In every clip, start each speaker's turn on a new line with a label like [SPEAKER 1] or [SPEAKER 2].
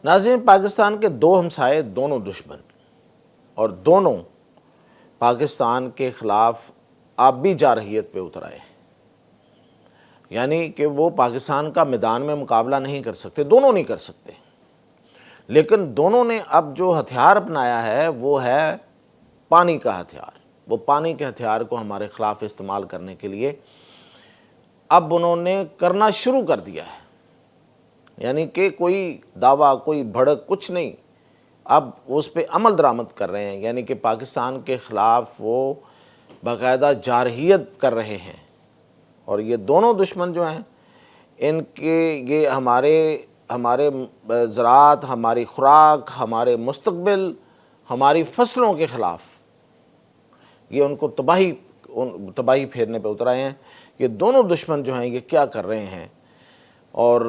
[SPEAKER 1] ناظرین، پاکستان کے دو ہمسائے، دونوں دشمن، اور دونوں پاکستان کے خلاف آبی جارحیت پہ اتر آئے، یعنی کہ وہ پاکستان کا میدان میں مقابلہ نہیں کر سکتے، دونوں نہیں کر سکتے، لیکن دونوں نے اب جو ہتھیار اپنایا ہے وہ ہے پانی کا ہتھیار۔ وہ پانی کے ہتھیار کو ہمارے خلاف استعمال کرنے کے لیے اب انہوں نے کرنا شروع کر دیا ہے، یعنی کہ کوئی دعویٰ، کوئی بھڑک، کچھ نہیں، اب اس پہ عمل درآمد کر رہے ہیں، یعنی کہ پاکستان کے خلاف وہ باقاعدہ جارحیت کر رہے ہیں۔ اور یہ دونوں دشمن جو ہیں، ان کے یہ ہمارے زراعت، ہماری خوراک، ہمارے مستقبل، ہماری فصلوں کے خلاف یہ ان کو تباہی پھیرنے پہ اتر آئے ہیں۔ یہ دونوں دشمن جو ہیں یہ کیا کر رہے ہیں، اور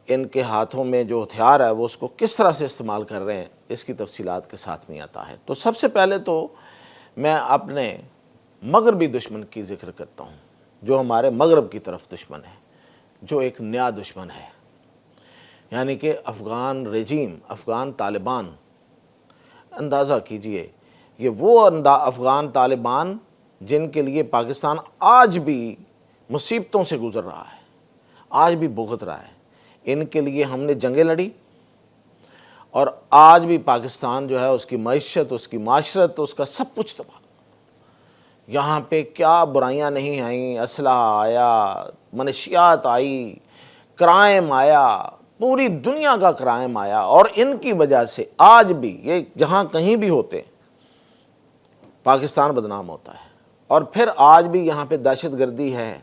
[SPEAKER 1] ان کے ہاتھوں میں جو ہتھیار ہے وہ اس کو کس طرح سے استعمال کر رہے ہیں، اس کی تفصیلات کے ساتھ میں آتا ہے۔ تو سب سے پہلے تو میں اپنے مغربی دشمن کی ذکر کرتا ہوں، جو ہمارے مغرب کی طرف دشمن ہے، جو ایک نیا دشمن ہے، یعنی کہ افغان رجیم، افغان طالبان۔ اندازہ کیجئے، یہ وہ افغان طالبان جن کے لیے پاکستان آج بھی مصیبتوں سے گزر رہا ہے، آج بھی بھگت رہا ہے۔ ان کے لیے ہم نے جنگیں لڑی، اور آج بھی پاکستان جو ہے اس کی معیشت، اس کی معاشرت، اس کا سب کچھ تباہ۔ یہاں پہ کیا برائیاں نہیں آئیں، اسلحہ آیا، منشیات آئی، کرائم آیا، پوری دنیا کا کرائم آیا، اور ان کی وجہ سے آج بھی یہ جہاں کہیں بھی ہوتے پاکستان بدنام ہوتا ہے۔ اور پھر آج بھی یہاں پہ دہشت گردی ہے،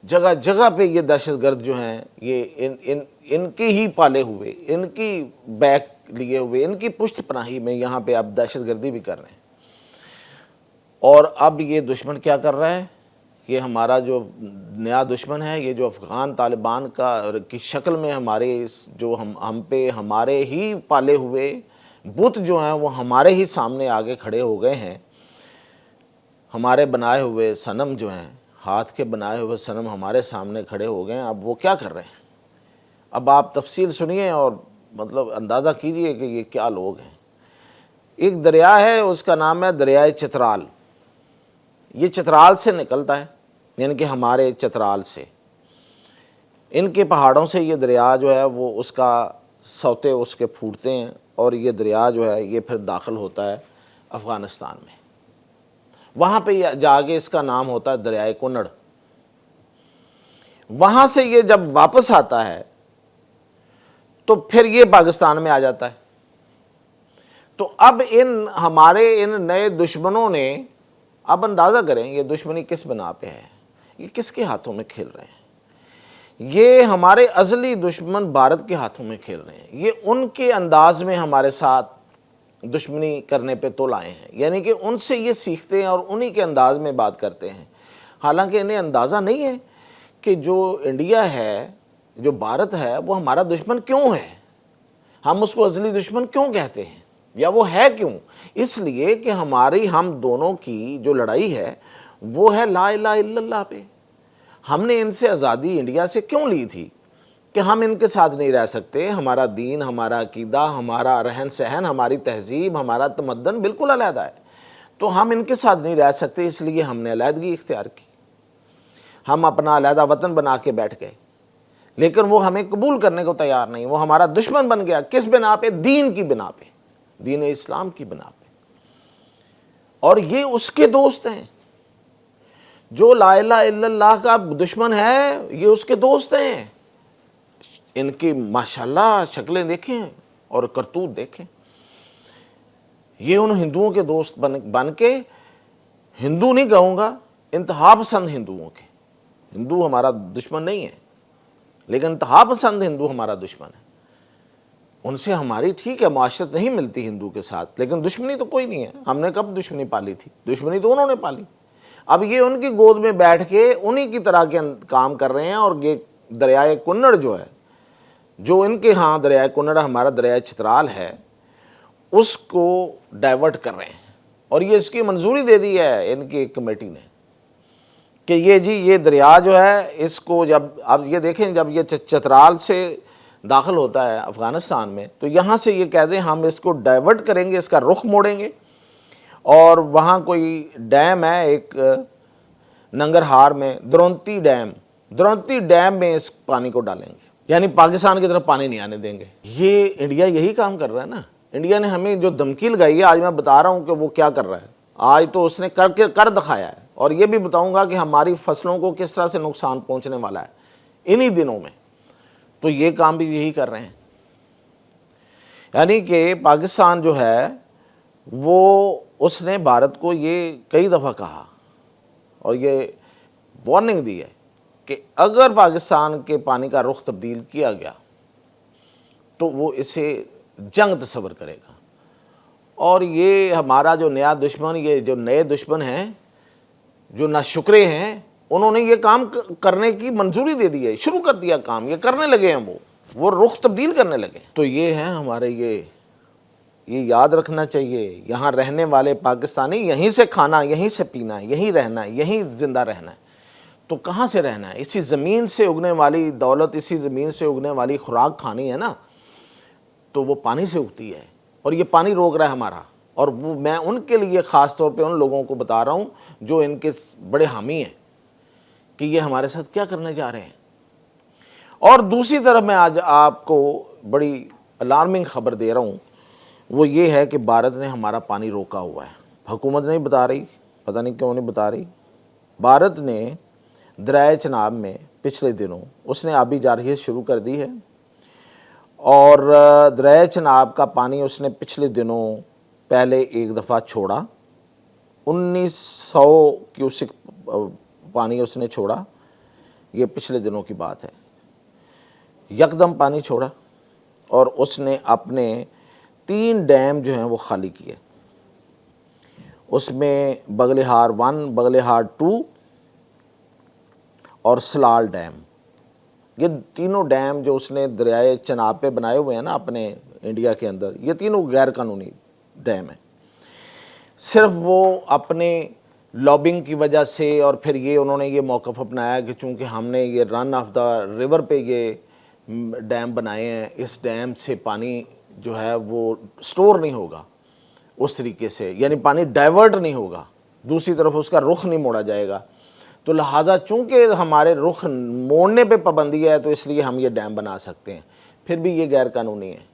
[SPEAKER 1] جگہ جگہ پہ یہ دہشت گرد جو ہیں یہ ان کی ہی پالے ہوئے، ان کی بیک لیے ہوئے، ان کی پشت پناہی میں یہاں پہ اب دہشت گردی بھی کر رہے ہیں۔ اور اب یہ دشمن کیا کر رہا ہے، یہ ہمارا جو نیا دشمن ہے، یہ جو افغان طالبان کی شکل میں ہم پہ ہمارے ہی پالے ہوئے بت جو ہیں وہ ہمارے ہی سامنے آگے کھڑے ہو گئے ہیں۔ ہمارے بنائے ہوئے صنم جو ہیں، ہاتھ کے بنائے ہوئے صنم ہمارے سامنے کھڑے ہو گئے ہیں۔ اب وہ کیا کر رہے ہیں، اب آپ تفصیل سنیے اور مطلب اندازہ کیجئے کہ یہ کیا لوگ ہیں۔ ایک دریا ہے، اس کا نام ہے دریائے چترال۔ یہ چترال سے نکلتا ہے، یعنی کہ ہمارے چترال سے، ان کے پہاڑوں سے یہ دریا جو ہے وہ اس کا سوتے اس کے پھوٹتے ہیں، اور یہ دریا جو ہے یہ پھر داخل ہوتا ہے افغانستان میں۔ وہاں پہ جا کے اس کا نام ہوتا ہے دریائے کنڑ۔ وہاں سے یہ جب واپس آتا ہے تو پھر یہ پاکستان میں آ جاتا ہے۔ تو اب ہمارے ان نئے دشمنوں نے، اب اندازہ کریں یہ دشمنی کس بنا پہ ہے، یہ کس کے ہاتھوں میں کھیل رہے ہیں۔ یہ ہمارے ازلی دشمن بھارت کے ہاتھوں میں کھیل رہے ہیں۔ یہ ان کے انداز میں ہمارے ساتھ دشمنی کرنے پہ تول آئے ہیں، یعنی کہ ان سے یہ سیکھتے ہیں اور انہی کے انداز میں بات کرتے ہیں۔ حالانکہ انہیں اندازہ نہیں ہے کہ جو انڈیا ہے، جو بھارت ہے، وہ ہمارا دشمن کیوں ہے، ہم اس کو ازلی دشمن کیوں کہتے ہیں، یا وہ ہے کیوں؟ اس لیے کہ ہم دونوں کی جو لڑائی ہے وہ ہے لا الہ الا اللہ پہ۔ ہم نے ان سے آزادی انڈیا سے کیوں لی تھی کہ ہم ان کے ساتھ نہیں رہ سکتے، ہمارا دین، ہمارا عقیدہ، ہمارا رہن سہن، ہماری تہذیب، ہمارا تمدن بالکل علیحدہ ہے، تو ہم ان کے ساتھ نہیں رہ سکتے، اس لیے ہم نے علیحدگی اختیار کی، ہم اپنا علیحدہ وطن بنا کے بیٹھ گئے۔ لیکن وہ ہمیں قبول کرنے کو تیار نہیں، وہ ہمارا دشمن بن گیا۔ کس بنا پہ؟ دین کی بنا پہ، دین اسلام کی بنا پہ۔ اور یہ اس کے دوست ہیں، جو لا الہ الا اللہ کا دشمن ہے یہ اس کے دوست ہیں۔ ان کی ماشاءاللہ شکلیں دیکھیں اور کرتوت دیکھیں۔ یہ ان ہندوؤں کے دوست بن کے، ہندو نہیں کہوں گا، انتہا پسند ہندوؤں کے، ہندو ہمارا دشمن نہیں ہے، لیکن انتہا پسند ہندو ہمارا دشمن ہے۔ ان سے ہماری ٹھیک ہے معاشرت نہیں ملتی ہندو کے ساتھ، لیکن دشمنی تو کوئی نہیں ہے۔ ہم نے کب دشمنی پالی تھی؟ دشمنی تو انہوں نے پالی۔ اب یہ ان کی گود میں بیٹھ کے انہی کی طرح کے کام کر رہے ہیں، اور یہ دریائے کنڑ جو ہے، جو ان کے ہاں دریائے کنڑ ہمارا دریائے چترال ہے، اس کو ڈائیورٹ کر رہے ہیں۔ اور یہ اس کی منظوری دے دی ہے ان کی ایک کمیٹی نے کہ یہ دریا جو ہے اس کو اب یہ دیکھیں، جب یہ چترال سے داخل ہوتا ہے افغانستان میں، تو یہاں سے یہ کہہ دیں ہم اس کو ڈائیورٹ کریں گے، اس کا رخ موڑیں گے، اور وہاں کوئی ڈیم ہے ایک ننگرہار میں، درونتی ڈیم میں اس پانی کو ڈالیں گے، یعنی پاکستان کی طرف پانی نہیں آنے دیں گے۔ یہ انڈیا یہی کام کر رہا ہے نا۔ انڈیا نے ہمیں جو دھمکی لگائی ہے، آج میں بتا رہا ہوں کہ وہ کیا کر رہا ہے، آج تو اس نے کر دکھایا ہے، اور یہ بھی بتاؤں گا کہ ہماری فصلوں کو کس طرح سے نقصان پہنچنے والا ہے انہی دنوں میں۔ تو یہ کام بھی یہی کر رہے ہیں، یعنی کہ پاکستان جو ہے وہ اس نے بھارت کو یہ کئی دفعہ کہا اور یہ وارننگ دی ہے کہ اگر پاکستان کے پانی کا رخ تبدیل کیا گیا تو وہ اسے جنگ تصور کرے گا، اور یہ ہمارا جو نیا دشمن، یہ جو نئے دشمن ہیں جو ناشکرے ہیں، انہوں نے یہ کام کرنے کی منظوری دے دی ہے، شروع کر دیا کام، یہ کرنے لگے ہیں، وہ رخ تبدیل کرنے لگے۔ تو یہ ہیں ہمارے، یہ یاد رکھنا چاہیے، یہاں رہنے والے پاکستانی یہیں سے کھانا، یہیں سے پینا ہے، یہیں رہنا ہے، یہیں زندہ رہنا ہے، تو کہاں سے رہنا ہے؟ اسی زمین سے اگنے والی دولت، اسی زمین سے اگنے والی خوراک کھانی ہے نا، تو وہ پانی سے اگتی ہے، اور یہ پانی روک رہا ہے ہمارا، اور وہ میں ان کے لیے خاص طور پہ ان لوگوں کو بتا رہا ہوں جو ان کے بڑے حامی ہیں کہ یہ ہمارے ساتھ کیا کرنے جا رہے ہیں۔ اور دوسری طرف میں آج آپ کو بڑی الارمنگ خبر دے رہا ہوں، وہ یہ ہے کہ بھارت نے ہمارا پانی روکا ہوا ہے۔ حکومت نہیں بتا رہی، پتہ نہیں کیوں نہیں بتا رہی۔ بھارت نے دریائے چناب میں پچھلے دنوں اس نے آبی جارحیت شروع کر دی ہے، اور دریائے چناب کا پانی اس نے پچھلے دنوں پہلے ایک دفعہ چھوڑا، 1900 کیوسک پانی اس نے چھوڑا، یہ پچھلے دنوں کی بات ہے، یکدم پانی چھوڑا، اور اس نے اپنے 3 ڈیم جو ہیں وہ خالی کیے، اس میں بغلہار 1، بغلہار 2 اور سلال ڈیم، یہ تینوں ڈیم جو اس نے دریائے چناب پہ بنائے ہوئے ہیں نا اپنے انڈیا کے اندر، یہ تینوں غیر قانونی ڈیم ہیں۔ صرف وہ اپنے لابنگ کی وجہ سے، اور پھر یہ انہوں نے یہ موقف اپنایا کہ چونکہ ہم نے یہ رن آف دا ریور پہ یہ ڈیم بنائے ہیں، اس ڈیم سے پانی جو ہے وہ سٹور نہیں ہوگا اس طریقے سے، یعنی پانی ڈائیورٹ نہیں ہوگا، دوسری طرف اس کا رخ نہیں موڑا جائے گا، تو لہٰذا چونکہ ہمارے رخ موڑنے پہ پابندی ہے تو اس لیے ہم یہ ڈیم بنا سکتے ہیں، پھر بھی یہ غیر قانونی ہے۔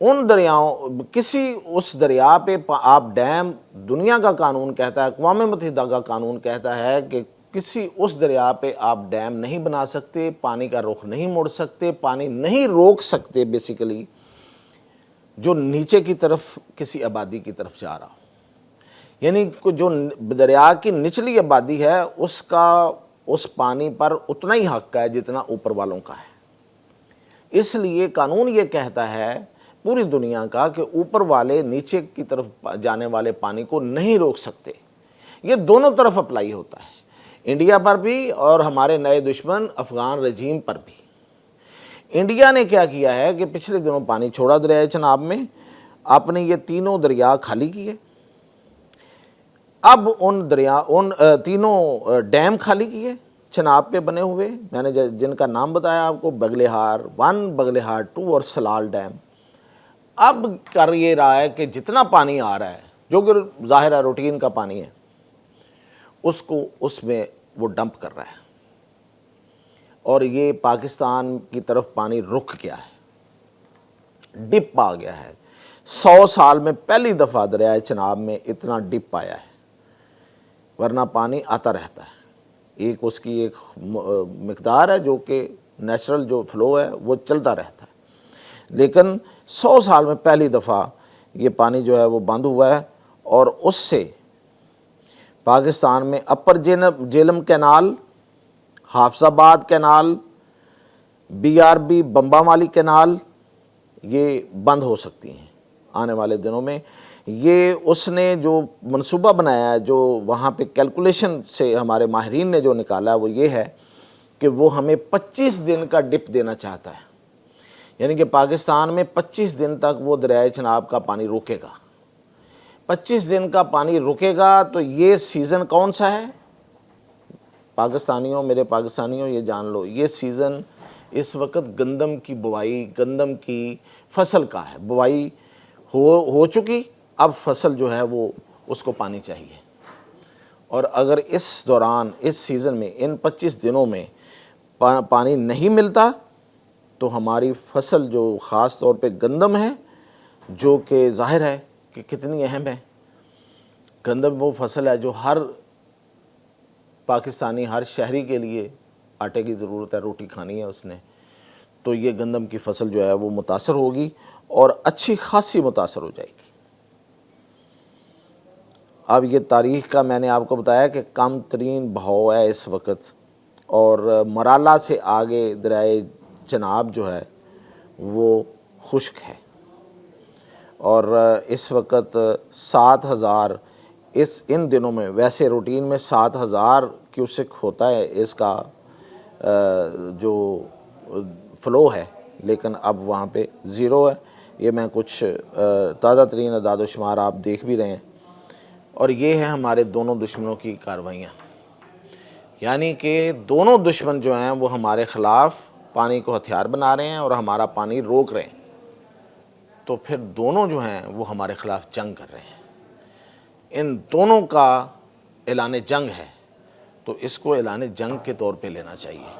[SPEAKER 1] ان دریاؤں، کسی اس دریا پہ آپ ڈیم، دنیا کا قانون کہتا ہے، اقوام متحدہ کا قانون کہتا ہے کہ کسی اس دریا پہ آپ ڈیم نہیں بنا سکتے، پانی کا رخ نہیں موڑ سکتے، پانی نہیں روک سکتے بیسیکلی، جو نیچے کی طرف کسی آبادی کی طرف جا رہا ہو، یعنی جو دریا کی نچلی آبادی ہے اس کا اس پانی پر اتنا ہی حق ہے جتنا اوپر والوں کا ہے۔ اس لیے قانون یہ کہتا ہے پوری دنیا کا کہ اوپر والے نیچے کی طرف جانے والے پانی کو نہیں روک سکتے، یہ دونوں طرف اپلائی ہوتا ہے، انڈیا پر بھی اور ہمارے نئے دشمن افغان رجیم پر بھی۔ انڈیا نے کیا کیا ہے کہ پچھلے دنوں پانی چھوڑا دریائے چناب میں، آپ نے یہ تینوں دریا خالی کیے، اب ان تینوں ڈیم خالی کیے چناب پہ بنے ہوئے، میں نے جن کا نام بتایا آپ کو، بغلہار 1، بغلہار 2 اور سلال ڈیم۔ اب کر یہ رہا ہے کہ جتنا پانی آ رہا ہے، جو کہ ظاہر ہے روٹین کا پانی ہے، اس کو اس میں وہ ڈمپ کر رہا ہے، اور یہ پاکستان کی طرف پانی رک گیا ہے، ڈپ آ گیا ہے۔ 100 سال میں پہلی دفعہ دریائے چناب میں اتنا ڈپ آیا ہے، ورنہ پانی آتا رہتا ہے، ایک اس کی ایک مقدار ہے جو کہ نیچرل جو فلو ہے وہ چلتا رہتا ہے، لیکن 100 سال میں پہلی دفعہ یہ پانی جو ہے وہ بند ہوا ہے، اور اس سے پاکستان میں اپر جیلم کینال، حافظ آباد کینال، BRB بمبا والی کینال، یہ بند ہو سکتی ہیں آنے والے دنوں میں۔ یہ اس نے جو منصوبہ بنایا ہے، جو وہاں پہ کیلکولیشن سے ہمارے ماہرین نے جو نکالا ہے، وہ یہ ہے کہ وہ ہمیں 25 دن کا ڈپ دینا چاہتا ہے، یعنی کہ پاکستان میں 25 دن تک وہ دریائے چناب کا پانی روکے گا۔ 25 دن کا پانی رکے گا تو یہ سیزن کون سا ہے؟ پاکستانیوں، میرے پاکستانیوں یہ جان لو، یہ سیزن اس وقت گندم کی بوائی، گندم کی فصل کا ہے، بوائی ہو چکی، اب فصل جو ہے وہ اس کو پانی چاہیے، اور اگر اس دوران، اس سیزن میں، ان 25 دنوں میں پانی نہیں ملتا تو ہماری فصل جو خاص طور پہ گندم ہے، جو کہ ظاہر ہے کہ کتنی اہم ہے، گندم وہ فصل ہے جو ہر پاکستانی، ہر شہری کے لیے آٹے کی ضرورت ہے، روٹی کھانی ہے اس نے، تو یہ گندم کی فصل جو ہے وہ متاثر ہوگی اور اچھی خاصی متاثر ہو جائے گی۔ اب یہ تاریخ کا میں نے آپ کو بتایا کہ کم ترین بہاؤ ہے اس وقت، اور مرالہ سے آگے دریائے چناب جو ہے وہ خشک ہے، اور اس وقت 7,000 ان دنوں میں، ویسے روٹین میں 7,000 کیوسک ہوتا ہے اس کا جو فلو ہے، لیکن اب وہاں پہ 0 ہے۔ یہ میں کچھ تازہ ترین اعداد و شمار آپ دیکھ بھی رہے ہیں، اور یہ ہے ہمارے دونوں دشمنوں کی کارروائیاں، یعنی کہ دونوں دشمن جو ہیں وہ ہمارے خلاف پانی کو ہتھیار بنا رہے ہیں اور ہمارا پانی روک رہے ہیں، تو پھر دونوں جو ہیں وہ ہمارے خلاف جنگ کر رہے ہیں۔ ان دونوں کا اعلان جنگ ہے، تو اس کو اعلان جنگ کے طور پہ لینا چاہیے۔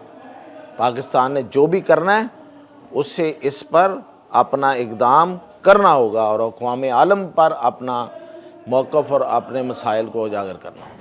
[SPEAKER 1] پاکستان نے جو بھی کرنا ہے اس سے اس پر اپنا اقدام کرنا ہوگا، اور اقوام عالم پر اپنا موقف اور اپنے مسائل کو اجاگر کرنا ہوگا۔